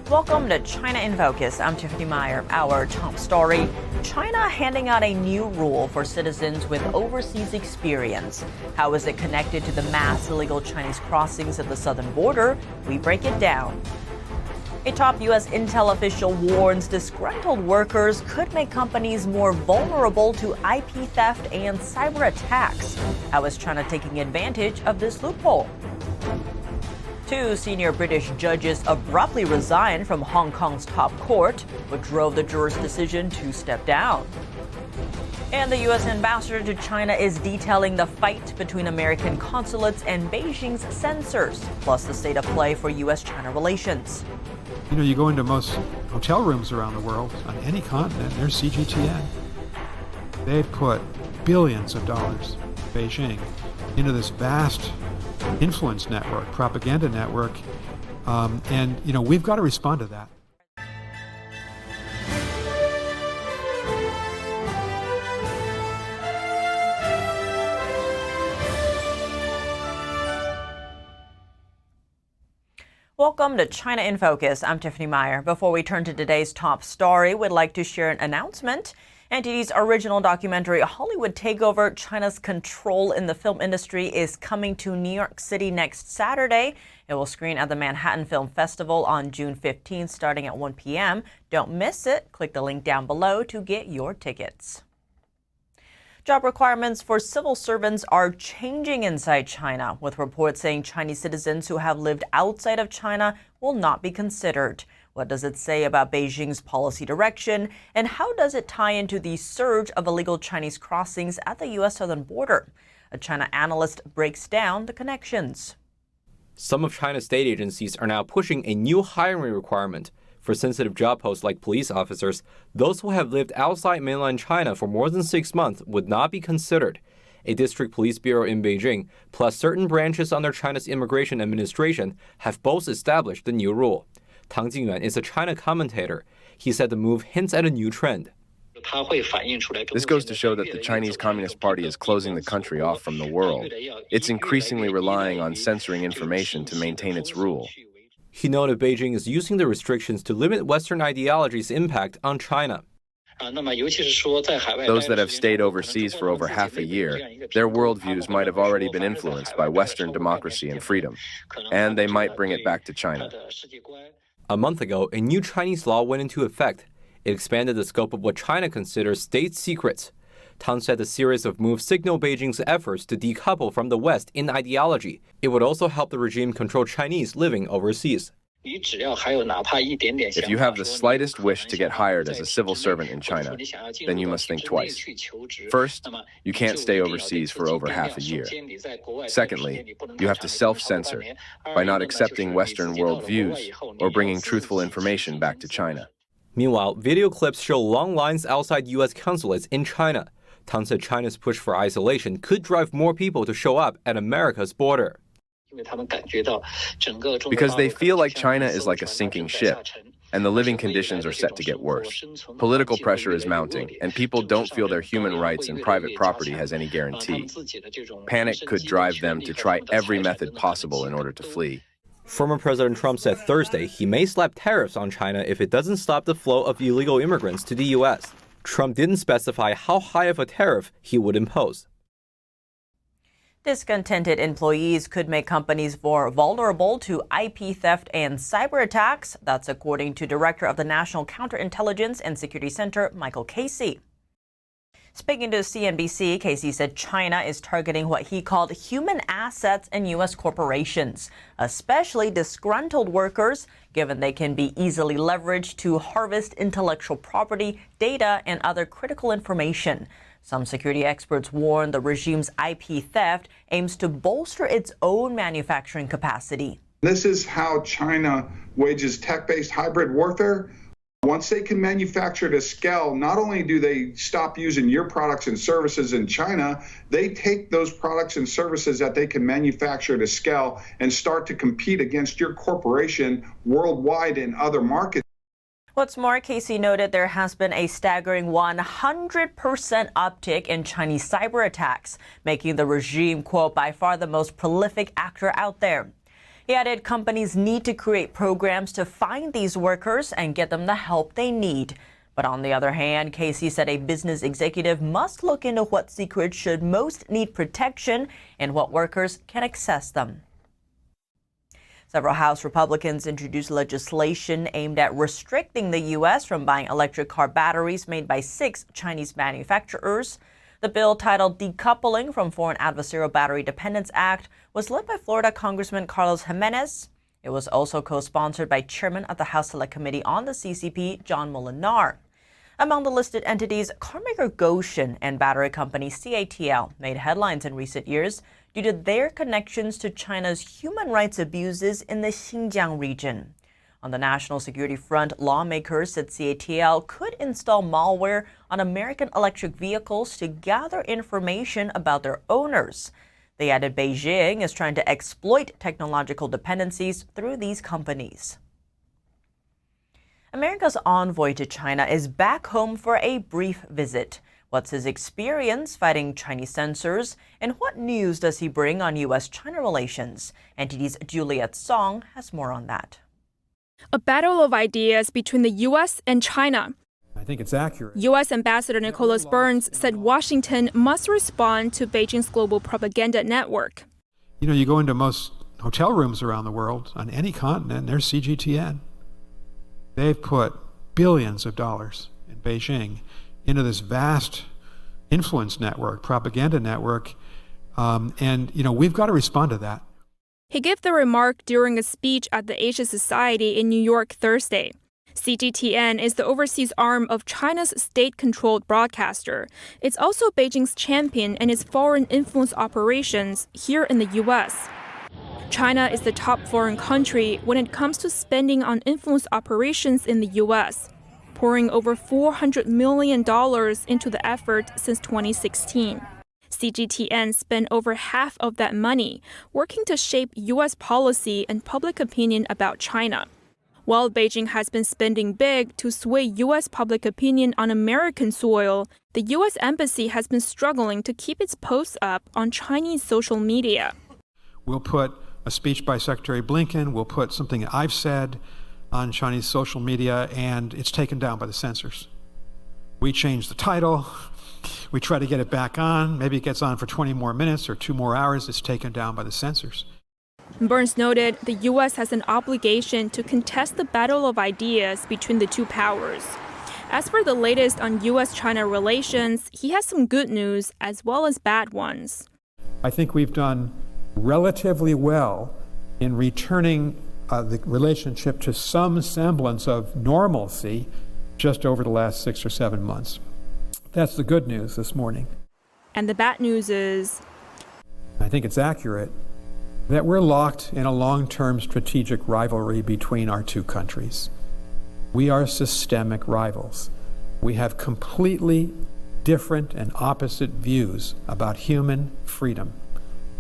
Welcome to China in Focus. I'm Tiffany Meyer. Our top story, China handing out a new rule for citizens with overseas experience. How is it connected to the mass illegal Chinese crossings at the southern border? We break it down. A top U.S. intel official warns disgruntled workers could make companies more vulnerable to IP theft and cyber attacks. How is China taking advantage of this loophole? Two senior British judges abruptly resigned from Hong Kong's top court, what drove the jurors' decision to step down. And the U.S. ambassador to China is detailing the fight between American consulates and Beijing's censors, plus the state of play for U.S.-China relations. You know, you go into most hotel rooms around the world, on any continent, there's CGTN. They've put billions of dollars, Beijing, into this vast influence network, propaganda network, and, you know, we've got to respond to that. Welcome to China in Focus. I'm Tiffany Meyer. Before we turn to today's top story, we'd like to share an announcement. NTD's original documentary, Hollywood Takeover, China's Control in the Film Industry, is coming to New York City next Saturday. It will screen at the Manhattan Film Festival on June 15th, starting at 1 p.m. Don't miss it. Click the link down below to get your tickets. Job requirements for civil servants are changing inside China, with reports saying Chinese citizens who have lived outside of China will not be considered. What does it say about Beijing's policy direction, and how does it tie into the surge of illegal Chinese crossings at the U.S. southern border? A China analyst breaks down the connections. Some of China's state agencies are now pushing a new hiring requirement. For sensitive job posts like police officers, those who have lived outside mainland China for more than 6 months would not be considered. A district police bureau in Beijing, plus certain branches under China's immigration administration, have both established the new rule. Tang Jingyuan is a China commentator. He said the move hints at a new trend. This goes to show that the Chinese Communist Party is closing the country off from the world. It's increasingly relying on censoring information to maintain its rule. He noted Beijing is using the restrictions to limit Western ideology's impact on China. Those that have stayed overseas for over half a year, their worldviews might have already been influenced by Western democracy and freedom, and they might bring it back to China. A month ago, a new Chinese law went into effect. It expanded the scope of what China considers state secrets. Tang said the series of moves signal Beijing's efforts to decouple from the West in ideology. It would also help the regime control Chinese living overseas. If you have the slightest wish to get hired as a civil servant in China, then you must think twice. First, you can't stay overseas for over half a year. Secondly, you have to self-censor by not accepting Western worldviews or bringing truthful information back to China. Meanwhile, video clips show long lines outside U.S. consulates in China. Tang said China's push for isolation could drive more people to show up at America's border. Because they feel like China is like a sinking ship, and the living conditions are set to get worse. Political pressure is mounting, and people don't feel their human rights and private property has any guarantee. Panic could drive them to try every method possible in order to flee. Former President Trump said Thursday he may slap tariffs on China if it doesn't stop the flow of illegal immigrants to the U.S. Trump didn't specify how high of a tariff he would impose. Discontented employees could make companies more vulnerable to IP theft and cyber attacks. That's according to Director of the National Counterintelligence and Security Center, Michael Casey. Speaking to CNBC, Casey said China is targeting what he called human assets in U.S. corporations, especially disgruntled workers, given they can be easily leveraged to harvest intellectual property, data, and other critical information. Some security experts warn the regime's IP theft aims to bolster its own manufacturing capacity. This is how China wages tech-based hybrid warfare. Once they can manufacture to scale, not only do they stop using your products and services in China, they take those products and services that they can manufacture to scale and start to compete against your corporation worldwide in other markets. What's more, Casey noted there has been a staggering 100% uptick in Chinese cyber attacks, making the regime, quote, by far the most prolific actor out there. He added companies need to create programs to find these workers and get them the help they need. But on the other hand, Casey said a business executive must look into what secrets should most need protection and what workers can access them. Several House Republicans introduced legislation aimed at restricting the U.S. from buying electric car batteries made by 6 Chinese manufacturers. The bill, titled Decoupling from Foreign Adversarial Battery Dependence Act, was led by Florida Congressman Carlos Jimenez. It was also co-sponsored by Chairman of the House Select Committee on the CCP, John Molinar. Among the listed entities, carmaker Gotion and battery company CATL made headlines in recent years due to their connections to China's human rights abuses in the Xinjiang region. On the national security front, lawmakers said CATL could install malware on American electric vehicles to gather information about their owners. They added Beijing is trying to exploit technological dependencies through these companies. America's envoy to China is back home for a brief visit. What's his experience fighting Chinese censors, and what news does he bring on U.S.-China relations? NTD's Juliet Song has more on that. A battle of ideas between the U.S. and China. I think it's accurate. U.S. Ambassador Nicholas Burns said Washington must respond to Beijing's global propaganda network. You know, you go into most hotel rooms around the world on any continent, there's CGTN. They've put billions of dollars in Beijing into this vast influence network, propaganda network, and, you know, we've got to respond to that. He gave the remark during a speech at the Asia Society in New York Thursday. CGTN is the overseas arm of China's state-controlled broadcaster. It's also Beijing's champion in its foreign influence operations here in the U.S. China is the top foreign country when it comes to spending on influence operations in the U.S., pouring over $400 million into the effort since 2016. CGTN spent over half of that money working to shape U.S. policy and public opinion about China. While Beijing has been spending big to sway U.S. public opinion on American soil, the U.S. Embassy has been struggling to keep its posts up on Chinese social media. We'll put a speech by Secretary Blinken, we'll put something I've said on Chinese social media, and it's taken down by the censors. We change the title, we try to get it back on, maybe it gets on for 20 more minutes or 2 more hours, it's taken down by the censors. Burns noted the U.S. has an obligation to contest the battle of ideas between the two powers. As for the latest on U.S.-China relations, he has some good news as well as bad ones. I think we've done relatively well in returning the relationship to some semblance of normalcy just over the last 6 or 7 months. That's the good news this morning. And the bad news is, I think it's accurate, that we're locked in a long-term strategic rivalry between our two countries. We are systemic rivals. We have completely different and opposite views about human freedom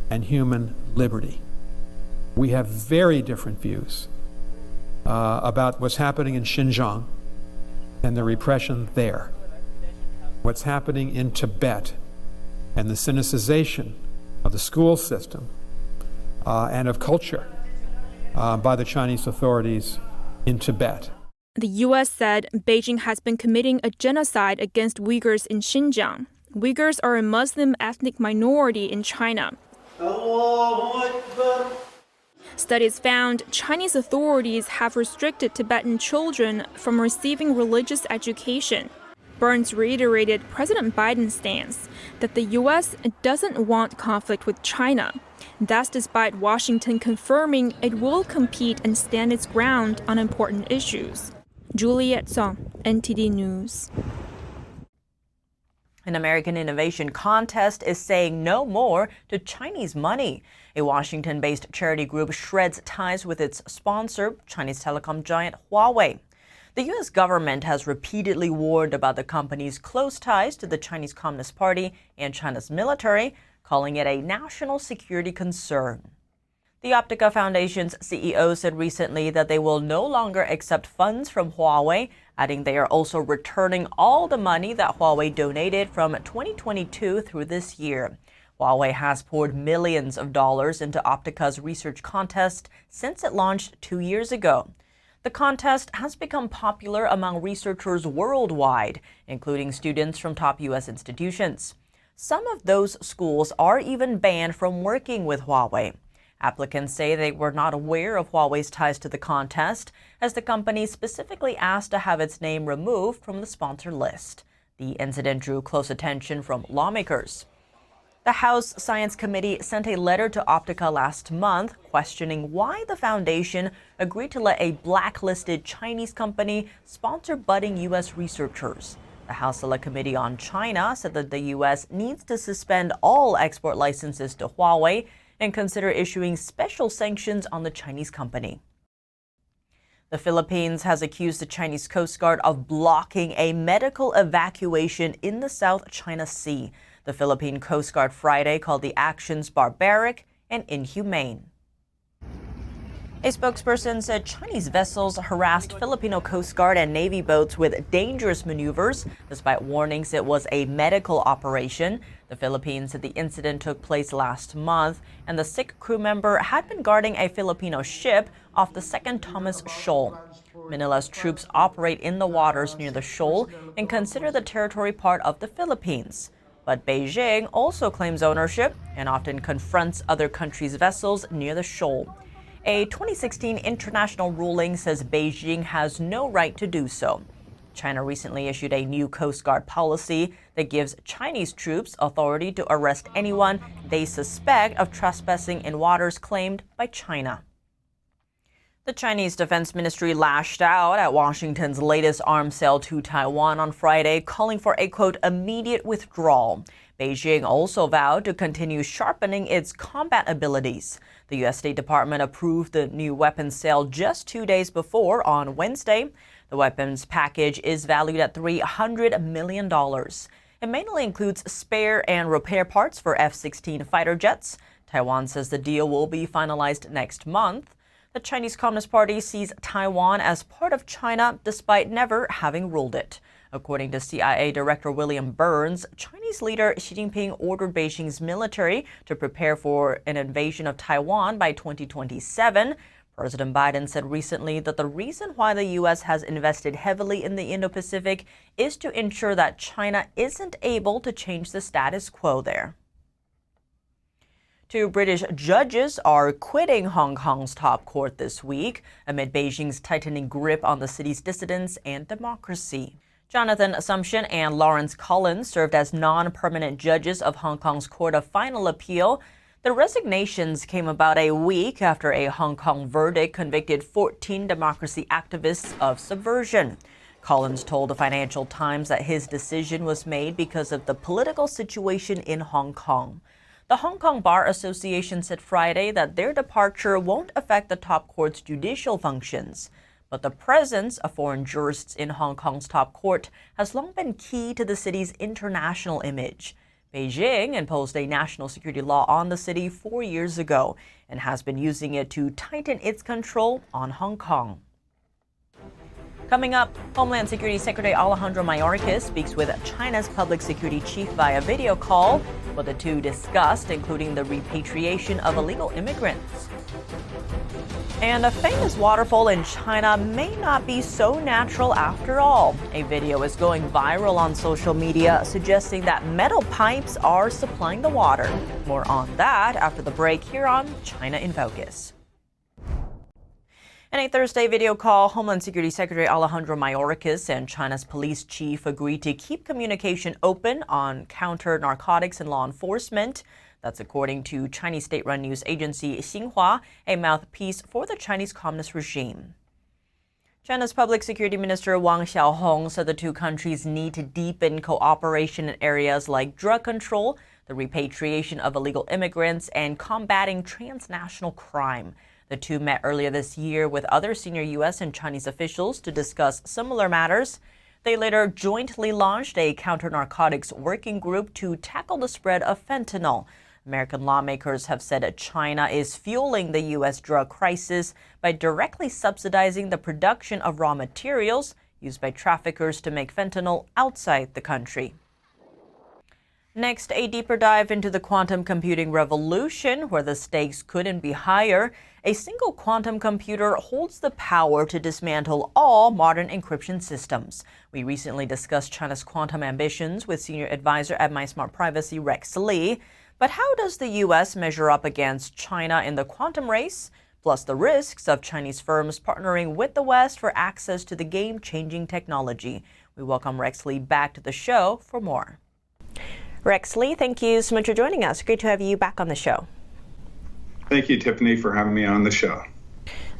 and human liberty. We have very different views about what's happening in Xinjiang and the repression there, what's happening in Tibet and the cynicization of the school system and of culture by the Chinese authorities in Tibet. The U.S. said Beijing has been committing a genocide against Uyghurs in Xinjiang. Uyghurs are a Muslim ethnic minority in China. Studies found Chinese authorities have restricted Tibetan children from receiving religious education. Burns reiterated President Biden's stance that the U.S. doesn't want conflict with China. That's despite Washington confirming it will compete and stand its ground on important issues. Juliet Song, NTD News. An American innovation contest is saying no more to Chinese money. A Washington-based charity group shreds ties with its sponsor, Chinese telecom giant Huawei. The U.S. government has repeatedly warned about the company's close ties to the Chinese Communist Party and China's military, calling it a national security concern. The Optica Foundation's CEO said recently that they will no longer accept funds from Huawei, adding they are also returning all the money that Huawei donated from 2022 through this year. Huawei has poured millions of dollars into Optica's research contest since it launched 2 years ago. The contest has become popular among researchers worldwide, including students from top U.S. institutions. Some of those schools are even banned from working with Huawei. Applicants say they were not aware of Huawei's ties to the contest, as the company specifically asked to have its name removed from the sponsor list. The incident drew close attention from lawmakers. The House Science Committee sent a letter to Optica last month questioning why the foundation agreed to let a blacklisted Chinese company sponsor budding U.S. researchers. The House Select Committee on China said that the U.S. needs to suspend all export licenses to Huawei and consider issuing special sanctions on the Chinese company. The Philippines has accused the Chinese Coast Guard of blocking a medical evacuation in the South China Sea. The Philippine Coast Guard Friday called the actions barbaric and inhumane. A spokesperson said Chinese vessels harassed Filipino Coast Guard and Navy boats with dangerous maneuvers, despite warnings it was a medical operation. The Philippines said the incident took place last month, and the sick crew member had been guarding a Filipino ship off the Second Thomas Shoal. Manila's troops operate in the waters near the shoal and consider the territory part of the Philippines. But Beijing also claims ownership and often confronts other countries' vessels near the shoal. A 2016 international ruling says Beijing has no right to do so. China recently issued a new Coast Guard policy that gives Chinese troops authority to arrest anyone they suspect of trespassing in waters claimed by China. The Chinese Defense Ministry lashed out at Washington's latest arms sale to Taiwan on Friday, calling for a, quote, immediate withdrawal. Beijing also vowed to continue sharpening its combat abilities. The U.S. State Department approved the new weapons sale just 2 days before on Wednesday. The weapons package is valued at $300 million. It mainly includes spare and repair parts for F-16 fighter jets. Taiwan says the deal will be finalized next month. The Chinese Communist Party sees Taiwan as part of China despite never having ruled it. According to CIA Director William Burns, Chinese leader Xi Jinping ordered Beijing's military to prepare for an invasion of Taiwan by 2027. President Biden said recently that the reason why the U.S. has invested heavily in the Indo-Pacific is to ensure that China isn't able to change the status quo there. 2 British judges are quitting Hong Kong's top court this week amid Beijing's tightening grip on the city's dissidents and democracy. Jonathan Assumption and Lawrence Collins served as non-permanent judges of Hong Kong's Court of Final Appeal. The resignations came about a week after a Hong Kong verdict convicted 14 democracy activists of subversion. Collins told the Financial Times that his decision was made because of the political situation in Hong Kong. The Hong Kong Bar Association said Friday that their departure won't affect the top court's judicial functions. But the presence of foreign jurists in Hong Kong's top court has long been key to the city's international image. Beijing imposed a national security law on the city 4 years ago and has been using it to tighten its control on Hong Kong. Coming up, Homeland Security Secretary Alejandro Mayorkas speaks with China's public security chief via video call. What the two discussed, including the repatriation of illegal immigrants. And a famous waterfall in China may not be so natural after all. A video is going viral on social media suggesting that metal pipes are supplying the water. More on that after the break here on China in Focus. In a Thursday video call, Homeland Security Secretary Alejandro Mayorkas and China's police chief agreed to keep communication open on counter-narcotics and law enforcement. That's according to Chinese state-run news agency Xinhua, a mouthpiece for the Chinese Communist regime. China's Public Security Minister Wang Xiaohong said the two countries need to deepen cooperation in areas like drug control, the repatriation of illegal immigrants, and combating transnational crime. The two met earlier this year with other senior U.S. and Chinese officials to discuss similar matters. They later jointly launched a counter-narcotics working group to tackle the spread of fentanyl. American lawmakers have said that China is fueling the U.S. drug crisis by directly subsidizing the production of raw materials used by traffickers to make fentanyl outside the country. Next, a deeper dive into the quantum computing revolution, where the stakes couldn't be higher. A single quantum computer holds the power to dismantle all modern encryption systems. We recently discussed China's quantum ambitions with senior advisor at MySmart Privacy, Rex Lee. But how does the U.S. measure up against China in the quantum race? Plus the risks of Chinese firms partnering with the West for access to the game-changing technology. We welcome Rex Lee back to the show for more. Rex Lee, thank you so much for joining us. Great to have you back on the show. Thank you, Tiffany, for having me on the show.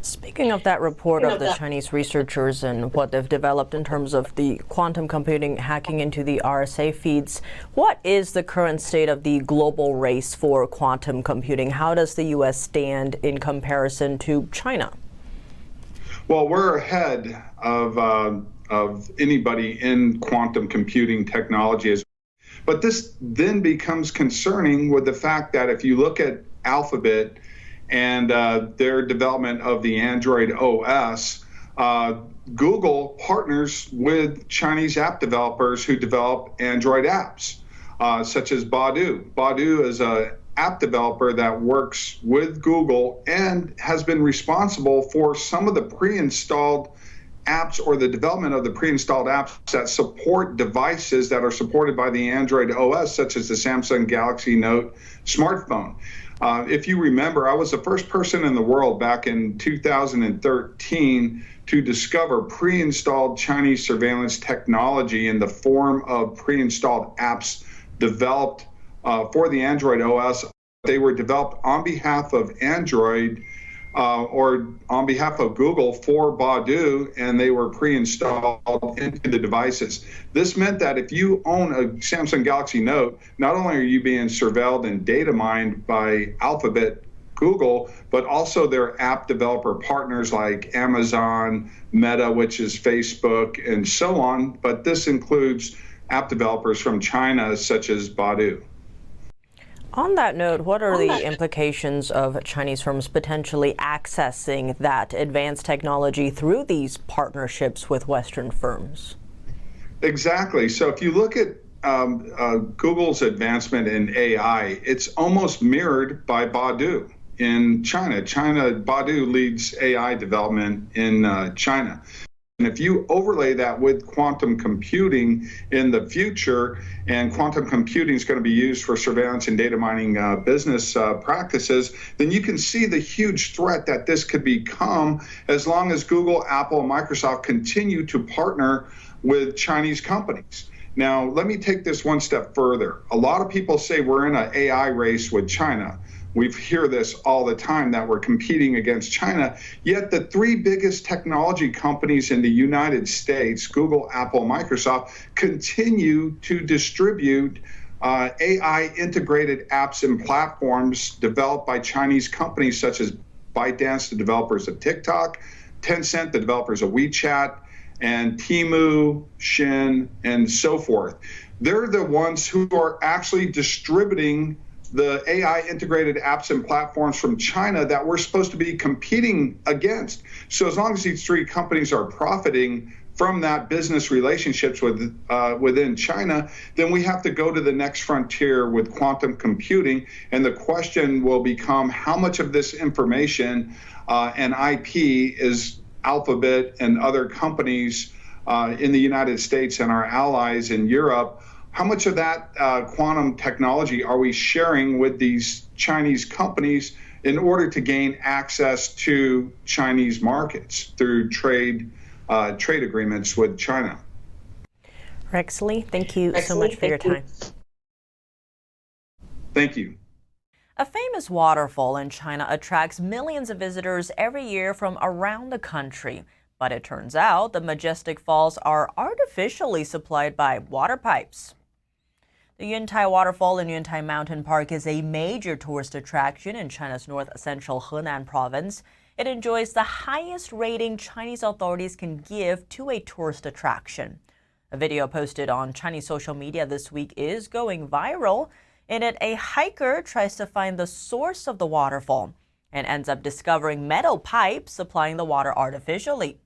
Speaking of that report of the Chinese researchers and what they've developed in terms of the quantum computing hacking into the RSA feeds, what is the current state of the global race for quantum computing? How does the U.S. stand in comparison to China? Well, we're ahead of anybody in quantum computing technology. But this then becomes concerning with the fact that if you look at Alphabet and their development of the Android OS, Google partners with Chinese app developers who develop Android apps, such as Baidu. Baidu is an app developer that works with Google and has been responsible for some of the pre-installed apps or the development of the pre-installed apps that support devices that are supported by the Android OS, such as the Samsung Galaxy Note smartphone. If you remember, I was the first person in the world back in 2013 to discover pre-installed Chinese surveillance technology in the form of pre-installed apps developed for the Android OS. They were developed on behalf of Android or on behalf of Google for Baidu, and they were pre-installed into the devices. This meant that if you own a Samsung Galaxy Note, not only are you being surveilled and data mined by Alphabet, Google, but also their app developer partners like Amazon, Meta, which is Facebook, and so on. But this includes app developers from China, such as Baidu. On that note, what are the implications of Chinese firms potentially accessing that advanced technology through these partnerships with Western firms? Exactly. So if you look at Google's advancement in AI, it's almost mirrored by Baidu in China. Baidu leads AI development in China. And if you overlay that with quantum computing in the future, and quantum computing is going to be used for surveillance and data mining business practices, then you can see the huge threat that this could become as long as Google, Apple, and Microsoft continue to partner with Chinese companies. Now, let me take this one step further. A lot of people say we're in an AI race with China. We hear this all the time that we're competing against China, yet the three biggest technology companies in the United States, Google, Apple, Microsoft, continue to distribute AI integrated apps and platforms developed by Chinese companies such as ByteDance, the developers of TikTok, Tencent, the developers of WeChat, and Temu, Shin, and so forth. They're the ones who are actually distributing the AI integrated apps and platforms from China that we're supposed to be competing against. So as long as these three companies are profiting from that business relationships within China, then we have to go to the next frontier with quantum computing. And the question will become how much of this information and IP is Alphabet and other companies in the United States and our allies in Europe, how much of that quantum technology are we sharing with these Chinese companies in order to gain access to Chinese markets through trade agreements with China? Rex Lee, thank you so much for your time. Thank you. A famous waterfall in China attracts millions of visitors every year from around the country. But it turns out the majestic falls are artificially supplied by water pipes. The Yuntai Waterfall in Yuntai Mountain Park is a major tourist attraction in China's north-central Henan province. It enjoys the highest rating Chinese authorities can give to a tourist attraction. A video posted on Chinese social media this week is going viral. In it, a hiker tries to find the source of the waterfall and ends up discovering metal pipes supplying the water artificially.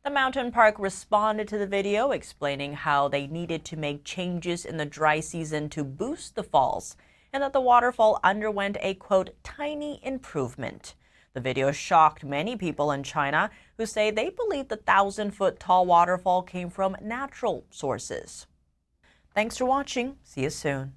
The mountain park responded to the video, explaining how they needed to make changes in the dry season to boost the falls, and that the waterfall underwent a, quote, tiny improvement. The video shocked many people in China who say they believe the 1,000-foot tall waterfall came from natural sources. Thanks for watching. See you soon.